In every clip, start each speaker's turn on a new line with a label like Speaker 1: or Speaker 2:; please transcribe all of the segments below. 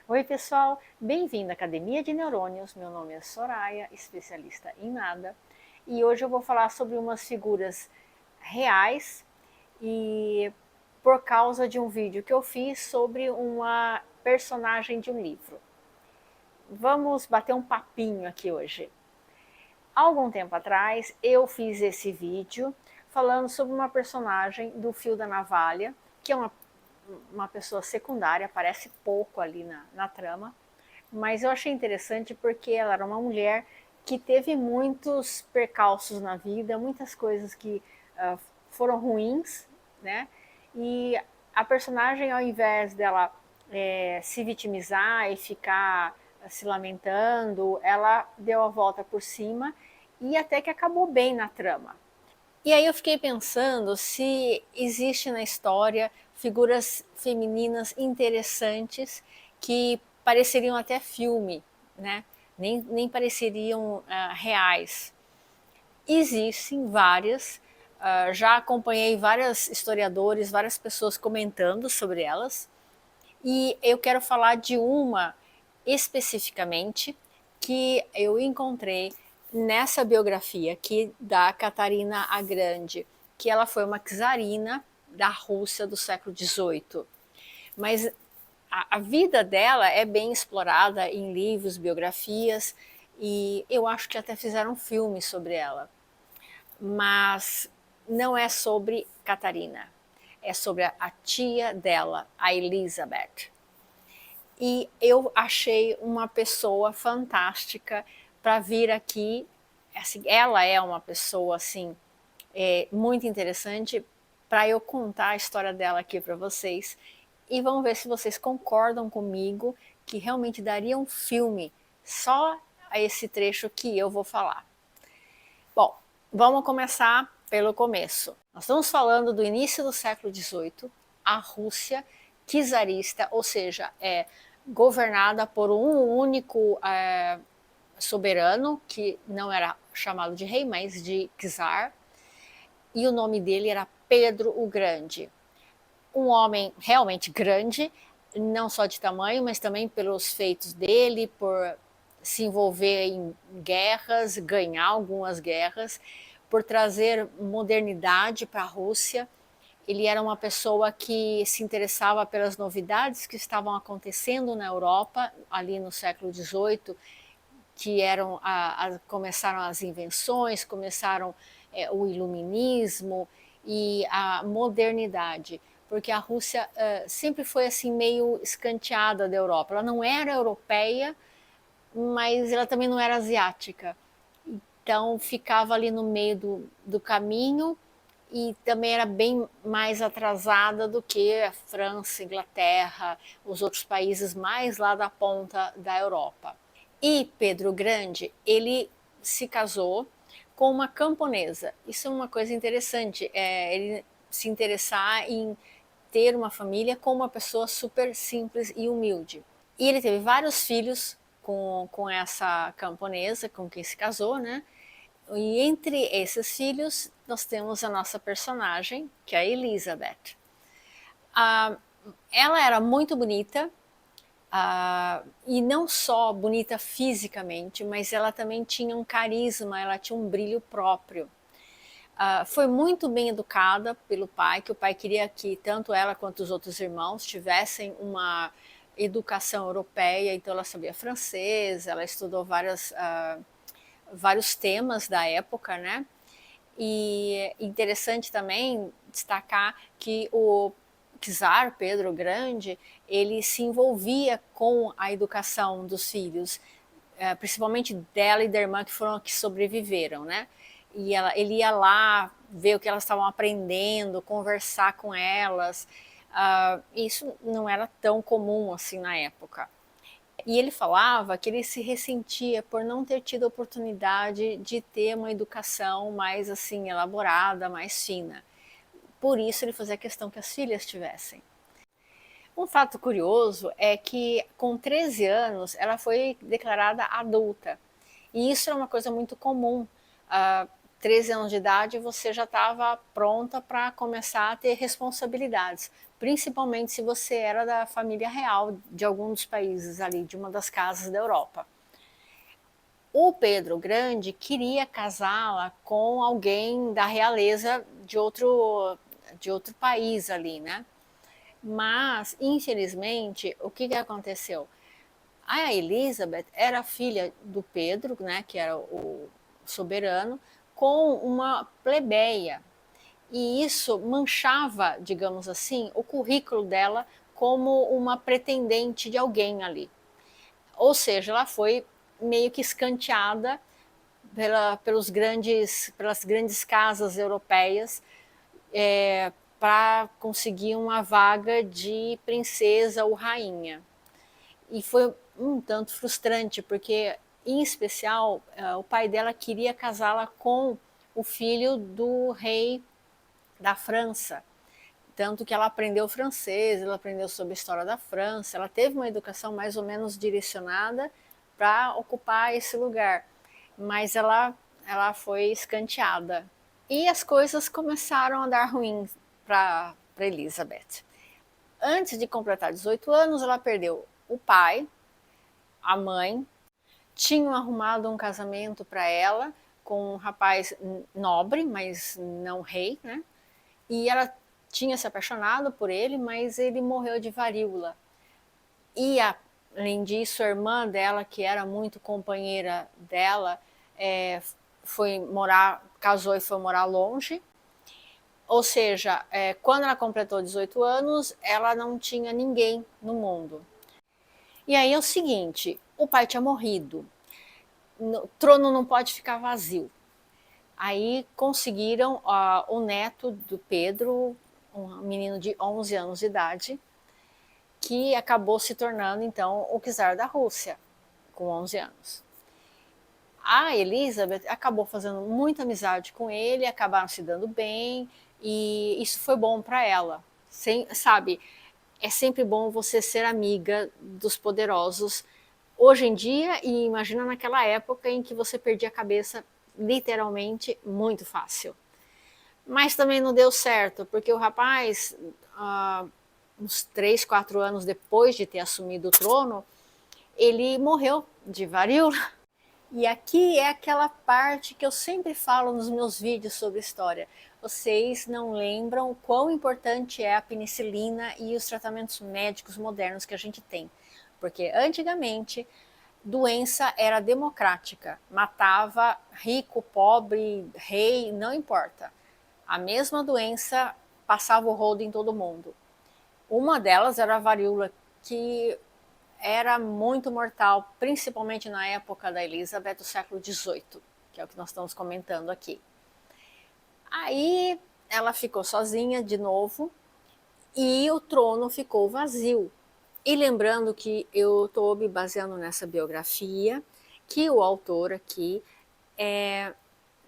Speaker 1: Oi pessoal, bem-vindo à Academia de Neurônios, meu nome é Soraya, especialista em nada, e hoje eu vou falar sobre umas figuras reais e por causa de um vídeo que eu fiz sobre uma personagem de um livro. Vamos bater um papinho aqui hoje. Há algum tempo atrás eu fiz esse vídeo falando sobre uma personagem do Fio da Navalha, que é uma pessoa secundária, aparece pouco ali na trama, mas eu achei interessante porque ela era uma mulher que teve muitos percalços na vida, muitas coisas que foram ruins, né? E a personagem, ao invés dela se vitimizar e ficar se lamentando, ela deu a volta por cima e até que acabou bem na trama. E aí eu fiquei pensando se existe na história figuras femininas interessantes que pareceriam até filme, né? Nem pareceriam reais. Existem várias, já acompanhei vários historiadores, várias pessoas comentando sobre elas, e eu quero falar de uma especificamente que eu encontrei nessa biografia aqui da Catarina a Grande, que ela foi uma czarina da Rússia do século XVIII. Mas a vida dela é bem explorada em livros, biografias, e eu acho que até fizeram um filme sobre ela. Mas não é sobre Catarina, é sobre a tia dela, a Elizabeth. E eu achei uma pessoa fantástica para vir aqui. Assim, ela é uma pessoa assim muito interessante para eu contar a história dela aqui para vocês. E vamos ver se vocês concordam comigo que realmente daria um filme só a esse trecho que eu vou falar. Bom, vamos começar pelo começo. Nós estamos falando do início do século XVIII, a Rússia czarista, ou seja, é governada por um único soberano, que não era chamado de rei, mas de czar, e o nome dele era Pedro o Grande. Um homem realmente grande, não só de tamanho, mas também pelos feitos dele, por se envolver em guerras, ganhar algumas guerras, por trazer modernidade para a Rússia. Ele era uma pessoa que se interessava pelas novidades que estavam acontecendo na Europa, ali no século XVIII, que começaram as invenções, começaram o iluminismo e a modernidade, porque a Rússia sempre foi assim meio escanteada da Europa. Ela não era europeia, mas ela também não era asiática. Então ficava ali no meio do caminho e também era bem mais atrasada do que a França, Inglaterra, os outros países mais lá da ponta da Europa. E Pedro Grande, ele se casou com uma camponesa. Isso é uma coisa interessante, ele se interessar em ter uma família com uma pessoa super simples e humilde. E ele teve vários filhos com essa camponesa com quem se casou, né? E entre esses filhos, nós temos a nossa personagem, que é a Elizabeth. Ela era muito bonita, e não só bonita fisicamente, mas ela também tinha um carisma, ela tinha um brilho próprio. Foi muito bem educada pelo pai, que o pai queria que tanto ela quanto os outros irmãos tivessem uma educação europeia, então ela sabia francês, ela estudou vários temas da época, né? E interessante também destacar que o czar Pedro Grande, ele se envolvia com a educação dos filhos, principalmente dela e da irmã que foram que sobreviveram, né? E ele ia lá ver o que elas estavam aprendendo, conversar com elas. Isso não era tão comum assim na época. E ele falava que ele se ressentia por não ter tido a oportunidade de ter uma educação mais assim elaborada, mais fina. Por isso ele fazia questão que as filhas tivessem. Um fato curioso é que com 13 anos ela foi declarada adulta. E isso é uma coisa muito comum. 13 anos de idade você já estava pronta para começar a ter responsabilidades. principalmente se você era da família real de algum dos países ali, de uma das casas da Europa. O Pedro Grande queria casá-la com alguém da realeza de outro país ali, né? Mas, infelizmente, o que aconteceu? A Elizabeth era filha do Pedro, né, que era o soberano, com uma plebeia. E isso manchava, digamos assim, o currículo dela como uma pretendente de alguém ali. Ou seja, ela foi meio que escanteada pelas grandes casas europeias para conseguir uma vaga de princesa ou rainha. E foi um tanto frustrante, porque, em especial, o pai dela queria casá-la com o filho do rei da França. Tanto que ela aprendeu francês, ela aprendeu sobre a história da França, ela teve uma educação mais ou menos direcionada para ocupar esse lugar. Mas ela foi escanteada. E as coisas começaram a dar ruim para Elizabeth. Antes de completar 18 anos, ela perdeu o pai, a mãe, tinham arrumado um casamento para ela com um rapaz nobre, mas não rei, né? E ela tinha se apaixonado por ele, mas ele morreu de varíola. E além disso, a irmã dela, que era muito companheira dela, casou e foi morar longe. Ou seja, quando ela completou 18 anos, ela não tinha ninguém no mundo. E aí é o seguinte, o pai tinha morrido, o trono não pode ficar vazio. Aí conseguiram o neto do Pedro, um menino de 11 anos de idade, que acabou se tornando então o czar da Rússia, com 11 anos. A Elizabeth acabou fazendo muita amizade com ele, acabaram se dando bem, e isso foi bom para ela. Sabe, é sempre bom você ser amiga dos poderosos hoje em dia, e imagina naquela época em que você perdia a cabeça literalmente muito fácil. Mas também não deu certo, porque o rapaz, uns 3, 4 anos depois de ter assumido o trono, ele morreu de varíola. E aqui é aquela parte que eu sempre falo nos meus vídeos sobre história. Vocês não lembram quão importante é a penicilina e os tratamentos médicos modernos que a gente tem. Porque antigamente, doença era democrática, matava rico, pobre, rei, não importa. A mesma doença passava o rodo em todo mundo. Uma delas era a varíola, que era muito mortal, principalmente na época da Elizabeth, do século XVIII, que é o que nós estamos comentando aqui. Aí ela ficou sozinha de novo e o trono ficou vazio. E lembrando que eu estou me baseando nessa biografia, que o autor aqui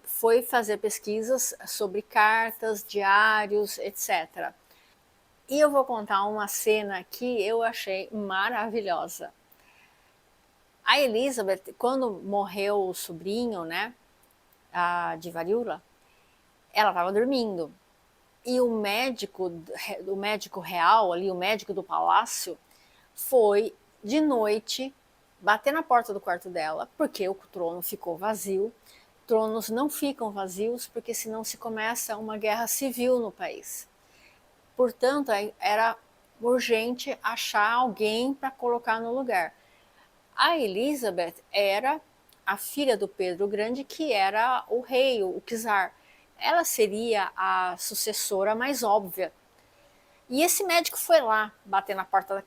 Speaker 1: foi fazer pesquisas sobre cartas, diários, etc. E eu vou contar uma cena que eu achei maravilhosa. A Elizabeth, quando morreu o sobrinho, né, de varíola, ela estava dormindo. E o médico real ali, o médico do palácio, foi de noite bater na porta do quarto dela, porque o trono ficou vazio. Tronos não ficam vazios, porque senão se começa uma guerra civil no país. Portanto, era urgente achar alguém para colocar no lugar. A Elizabeth era a filha do Pedro Grande, que era o rei, o czar. Ela seria a sucessora mais óbvia. E esse médico foi lá bater na porta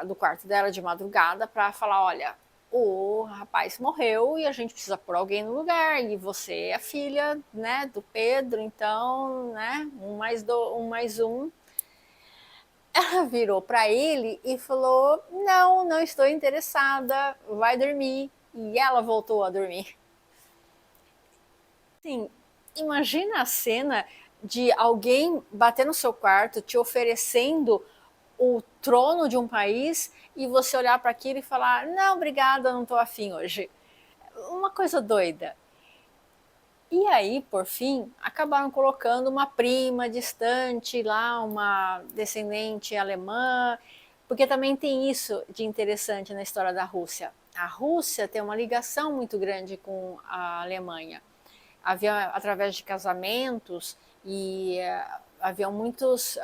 Speaker 1: do quarto dela de madrugada para falar: olha, o rapaz morreu e a gente precisa pôr alguém no lugar, e você é a filha, né, do Pedro, então, né, um mais um. Ela virou para ele e falou: não, não estou interessada, vai dormir. E ela voltou a dormir. Sim, imagina a cena de alguém bater no seu quarto te oferecendo o trono de um país e você olhar para aquilo e falar: não, obrigada, não estou afim hoje. Uma coisa doida. E aí, por fim, acabaram colocando uma prima distante lá, uma descendente alemã, porque também tem isso de interessante na história da Rússia. A Rússia tem uma ligação muito grande com a Alemanha. Havia, através de casamentos, e haviam muitos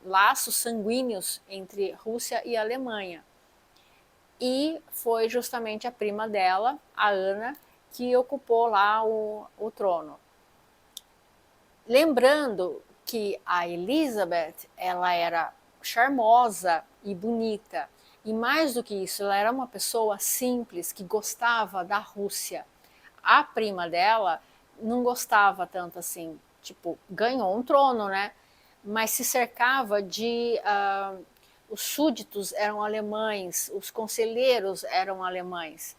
Speaker 1: laços sanguíneos entre Rússia e Alemanha. E foi justamente a prima dela, a Ana, que ocupou lá o trono. Lembrando que a Elizabeth, ela era charmosa e bonita, e mais do que isso, ela era uma pessoa simples que gostava da Rússia. A prima dela não gostava tanto assim, tipo, ganhou um trono, né? Mas se cercava de os súditos eram alemães, os conselheiros eram alemães.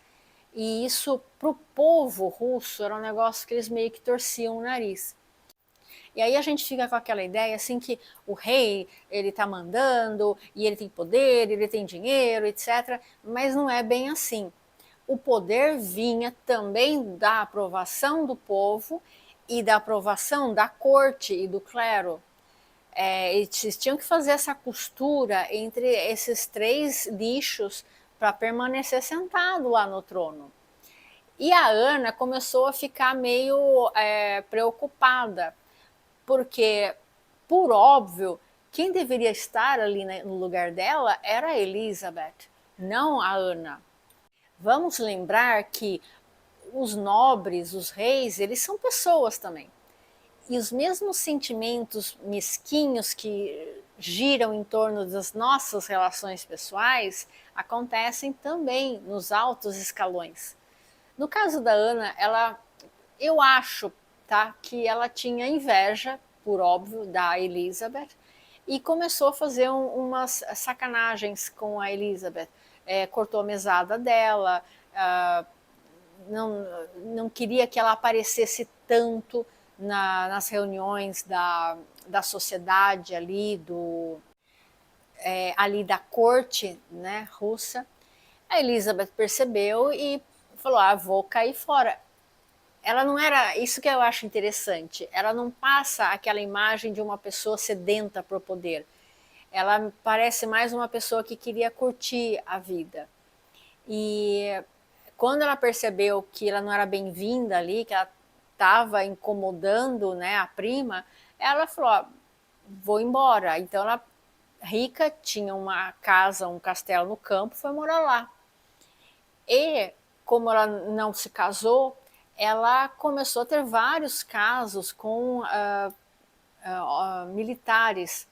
Speaker 1: E isso, para o povo russo, era um negócio que eles meio que torciam o nariz. E aí a gente fica com aquela ideia assim que o rei, ele está mandando, e ele tem poder, ele tem dinheiro, etc. Mas não é bem assim. O poder vinha também da aprovação do povo e da aprovação da corte e do clero. Eles tinham que fazer essa costura entre esses três nichos para permanecer sentado lá no trono. E a Ana começou a ficar meio preocupada, porque, por óbvio, quem deveria estar ali no lugar dela era a Elizabeth, não a Ana. Vamos lembrar que os nobres, os reis, eles são pessoas também. E os mesmos sentimentos mesquinhos que giram em torno das nossas relações pessoais acontecem também nos altos escalões. No caso da Ana, eu acho, tá, que ela tinha inveja, por óbvio, da Elizabeth e começou a fazer umas sacanagens com a Elizabeth. Cortou a mesada dela, não, não queria que ela aparecesse tanto nas reuniões da sociedade ali da corte, né, russa. A Elizabeth percebeu e falou: vou cair fora. Ela não era, isso que eu acho interessante, ela não passa aquela imagem de uma pessoa sedenta por poder. Ela parece mais uma pessoa que queria curtir a vida. E quando ela percebeu que ela não era bem-vinda ali, que ela estava incomodando, né, a prima, ela falou: vou embora. Então ela, rica, tinha uma casa, um castelo no campo, foi morar lá. E como ela não se casou, ela começou a ter vários casos com militares,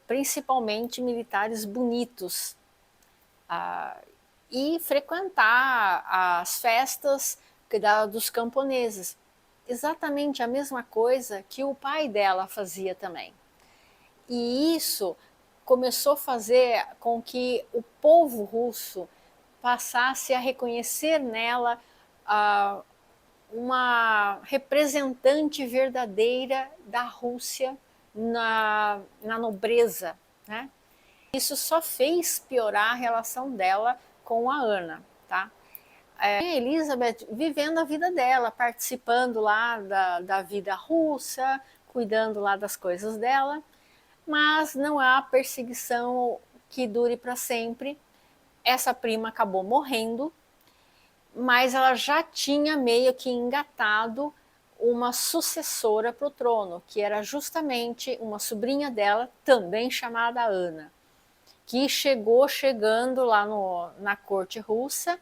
Speaker 1: principalmente militares bonitos, e frequentar as festas dos camponeses. Exatamente a mesma coisa que o pai dela fazia também. E isso começou a fazer com que o povo russo passasse a reconhecer nela uma representante verdadeira da Rússia na nobreza, né? Isso só fez piorar a relação dela com a Ana, tá? A Elizabeth vivendo a vida dela, participando lá da vida russa, cuidando lá das coisas dela, mas não há perseguição que dure para sempre. Essa prima acabou morrendo, mas ela já tinha meio que engatado uma sucessora para o trono, que era justamente uma sobrinha dela, também chamada Ana, que chegando lá na corte russa,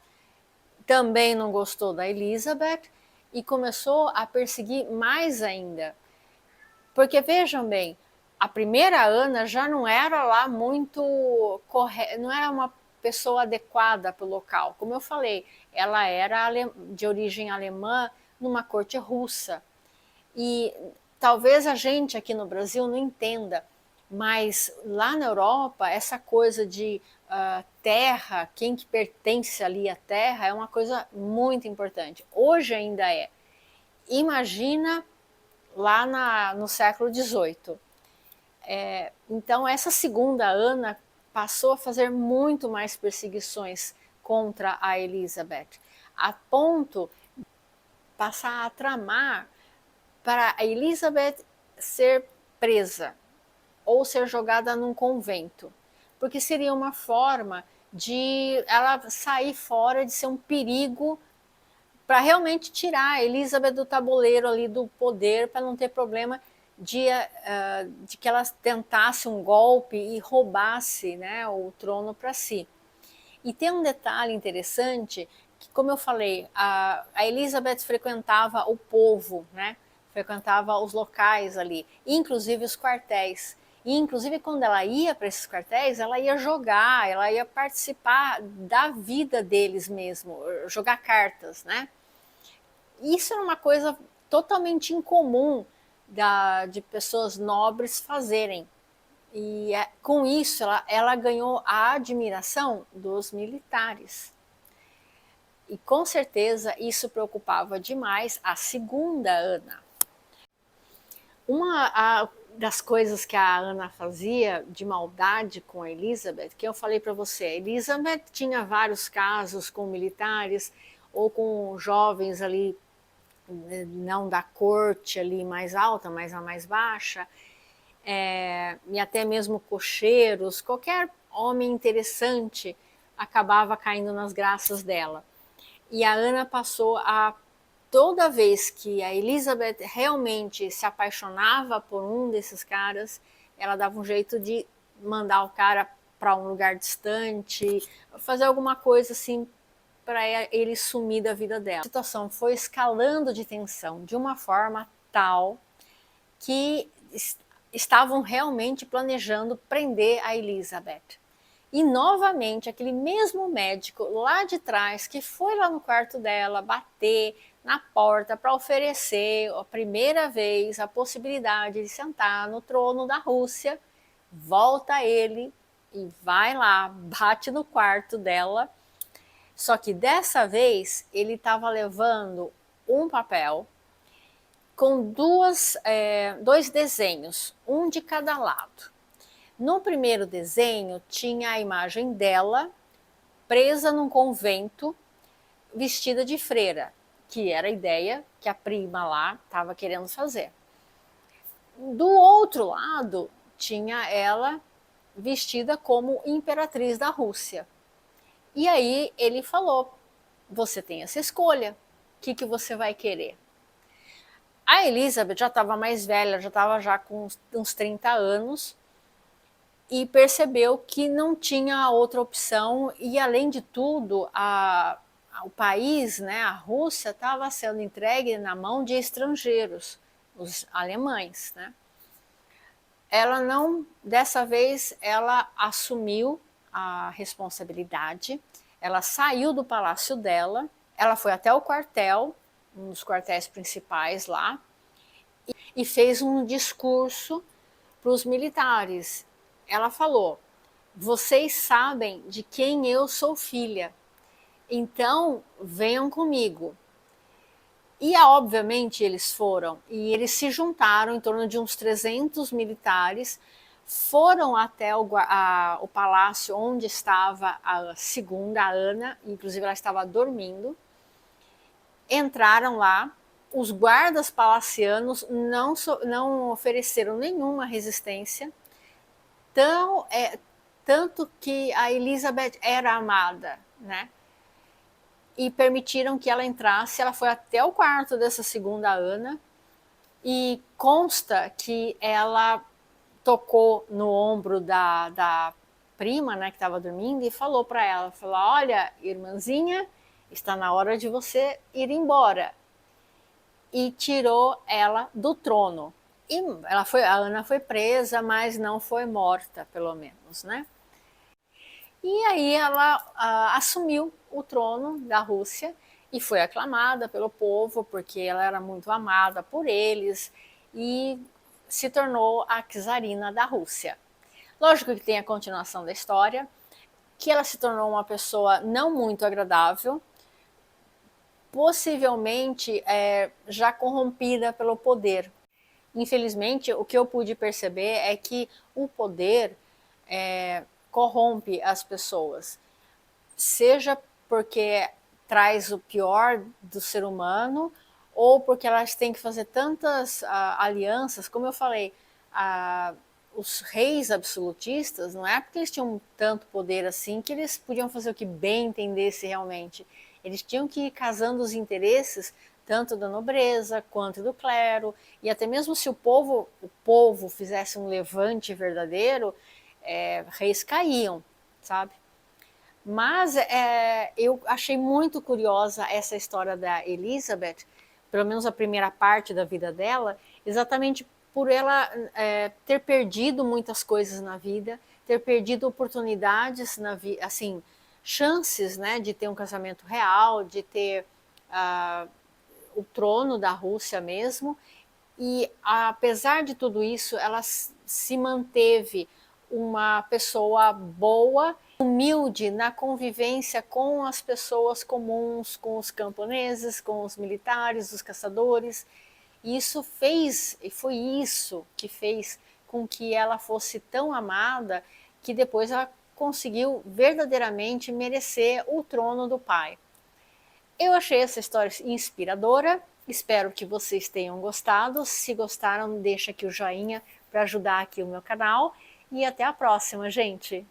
Speaker 1: também não gostou da Elizabeth e começou a perseguir mais ainda. Porque vejam bem, a primeira Ana já não era lá muito correta, não era uma pessoa adequada para o local. Como eu falei, ela era de origem alemã numa corte russa. E talvez a gente aqui no Brasil não entenda, mas lá na Europa, essa coisa de terra, quem que pertence ali à terra, é uma coisa muito importante. Hoje ainda é. Imagina lá no século XVIII. Então, essa segunda Ana passou a fazer muito mais perseguições contra a Elizabeth, a ponto passar a tramar para a Elizabeth ser presa ou ser jogada num convento, porque seria uma forma de ela sair fora, de ser um perigo para realmente tirar a Elizabeth do tabuleiro ali do poder, para não ter problema de que ela tentasse um golpe e roubasse, né, o trono para si. E tem um detalhe interessante, que como eu falei, a Elizabeth frequentava o povo, né, frequentava os locais ali, inclusive os quartéis. E, inclusive, quando ela ia para esses quartéis, ela ia jogar, ela ia participar da vida deles mesmo, jogar cartas, né? Isso era uma coisa totalmente incomum de pessoas nobres fazerem. E com isso ela ganhou a admiração dos militares. E com certeza isso preocupava demais a segunda Ana. Das coisas que a Ana fazia de maldade com a Elizabeth, que eu falei para você, a Elizabeth tinha vários casos com militares ou com jovens ali, não da corte ali mais alta, mas a mais baixa, e até mesmo cocheiros, qualquer homem interessante acabava caindo nas graças dela. E a Ana passou a, toda vez que a Elizabeth realmente se apaixonava por um desses caras, ela dava um jeito de mandar o cara para um lugar distante, fazer alguma coisa assim para ele sumir da vida dela. A situação foi escalando de tensão de uma forma tal que estavam realmente planejando prender a Elizabeth. E novamente, aquele mesmo médico lá de trás, que foi lá no quarto dela bater na porta para oferecer a primeira vez a possibilidade de sentar no trono da Rússia, volta ele e vai lá, bate no quarto dela. Só que dessa vez ele estava levando um papel com dois desenhos, um de cada lado. No primeiro desenho tinha a imagem dela presa num convento, vestida de freira, que era a ideia que a prima lá estava querendo fazer. Do outro lado tinha ela vestida como imperatriz da Rússia. E aí ele falou: você tem essa escolha, o que você vai querer? A Elizabeth já estava mais velha, já estava já com uns 30 anos, e percebeu que não tinha outra opção, e além de tudo, o país, né, a Rússia, estava sendo entregue na mão de estrangeiros, os alemães, né? Ela não, dessa vez, ela assumiu a responsabilidade, ela saiu do palácio dela, ela foi até o quartel, um dos quartéis principais lá, e fez um discurso para os militares. Ela falou: vocês sabem de quem eu sou filha, então venham comigo. E obviamente eles foram, e eles se juntaram, em torno de uns 300 militares, foram até o palácio onde estava a segunda Ana, inclusive ela estava dormindo, entraram lá, os guardas palacianos não ofereceram nenhuma resistência, tanto que a Elizabeth era amada, né? E permitiram que ela entrasse. Ela foi até o quarto dessa segunda Ana, e consta que ela tocou no ombro da prima, né, que estava dormindo, e falou para ela, falou: olha, irmãzinha, está na hora de você ir embora. E tirou ela do trono. E a Ana foi presa, mas não foi morta, pelo menos, né? E aí ela assumiu o trono da Rússia e foi aclamada pelo povo, porque ela era muito amada por eles, e se tornou a czarina da Rússia. Lógico que tem a continuação da história, que ela se tornou uma pessoa não muito agradável, possivelmente já corrompida pelo poder. Infelizmente, o que eu pude perceber é que o poder corrompe as pessoas, seja porque traz o pior do ser humano, ou porque elas têm que fazer tantas alianças, como eu falei, os reis absolutistas, não é porque eles tinham tanto poder assim que eles podiam fazer o que bem entendesse realmente. Eles tinham que ir casando os interesses tanto da nobreza quanto do clero, e até mesmo se o povo fizesse um levante verdadeiro, reis caíam, sabe? Mas eu achei muito curiosa essa história da Elizabeth, pelo menos a primeira parte da vida dela, exatamente por ela ter perdido muitas coisas na vida, ter perdido oportunidades na vida, assim, chances, né, de ter um casamento real, de ter o trono da Rússia mesmo. E apesar de tudo isso, ela se manteve uma pessoa boa, humilde na convivência com as pessoas comuns, com os camponeses, com os militares, os caçadores. E isso fez, e foi isso que fez com que ela fosse tão amada que depois ela conseguiu verdadeiramente merecer o trono do pai. Eu achei essa história inspiradora, espero que vocês tenham gostado. Se gostaram, deixa aqui o joinha para ajudar aqui o meu canal e até a próxima, gente!